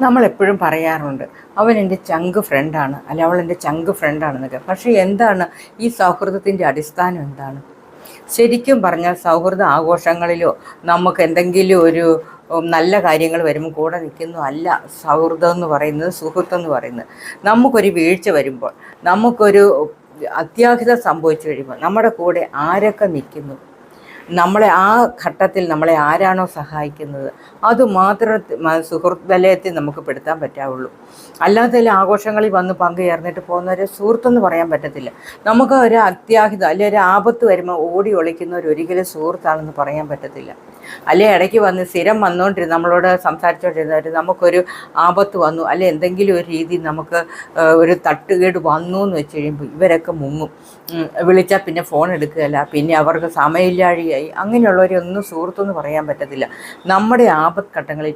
നമ്മളെപ്പോഴും പറയാറുണ്ട്, അവൻ എൻ്റെ ചങ്ക് ഫ്രണ്ടാണ്, അല്ല അവൾ എൻ്റെ ചങ്ക് ഫ്രണ്ടാണെന്നൊക്കെ. പക്ഷേ എന്താണ് ഈ സൗഹൃദത്തിൻ്റെ അടിസ്ഥാനം എന്താണ്? ശരിക്കും പറഞ്ഞാൽ സൗഹൃദ ആഘോഷങ്ങളിലോ നമുക്ക് എന്തെങ്കിലും ഒരു നല്ല കാര്യങ്ങൾ വരുമ്പോൾ കൂടെ നിൽക്കുന്നു അല്ല സൗഹൃദം എന്ന് പറയുന്നത്, സുഹൃത്തം എന്ന് പറയുന്നത്. നമുക്കൊരു വീഴ്ച വരുമ്പോൾ, നമുക്കൊരു അത്യാഹിതം സംഭവിച്ചു കഴിയുമ്പോൾ നമ്മുടെ കൂടെ ആരൊക്കെ നിൽക്കുന്നു, നമ്മളെ ആ ഘട്ടത്തിൽ നമ്മളെ ആരാണോ സഹായിക്കുന്നത്, അതുമാത്രം സുഹൃത്ത് വലയത്തിൽ നമുക്ക് പെടുത്താൻ പറ്റാവുള്ളൂ. അല്ലാത്ത ആഘോഷങ്ങളിൽ വന്ന് പങ്കുചേർന്നിട്ട് പോകുന്നവരെ സുഹൃത്തെന്ന് പറയാൻ പറ്റത്തില്ല. നമുക്ക് ഒരു അത്യാഹിതം അല്ലെ ഒരു ആപത്ത് വരുമ്പോൾ ഓടി ഒളിക്കുന്നവർ ഒരിക്കലും സുഹൃത്താണെന്ന് പറയാൻ പറ്റത്തില്ല. അല്ലെ ഇടയ്ക്ക് വന്ന് സ്ഥിരം വന്നുകൊണ്ടിരുന്ന് നമ്മളോട് സംസാരിച്ചുകൊണ്ടിരുന്നവർ നമുക്കൊരു ആപത്ത് വന്നു അല്ലെ എന്തെങ്കിലും ഒരു രീതി നമുക്ക് ഒരു തട്ടുകേട് വന്നു എന്ന് വെച്ച് കഴിയുമ്പോൾ ഇവരൊക്കെ മുങ്ങും. വിളിച്ചാൽ പിന്നെ ഫോൺ എടുക്കുകയല്ല, പിന്നെ അവർക്ക് സമയമില്ലാഴികയായി. അങ്ങനെയുള്ളവരൊന്നും സുഹൃത്തെന്ന് പറയാൻ പറ്റത്തില്ല. നമ്മുടെ ആപത്ത് ഘട്ടങ്ങളിൽ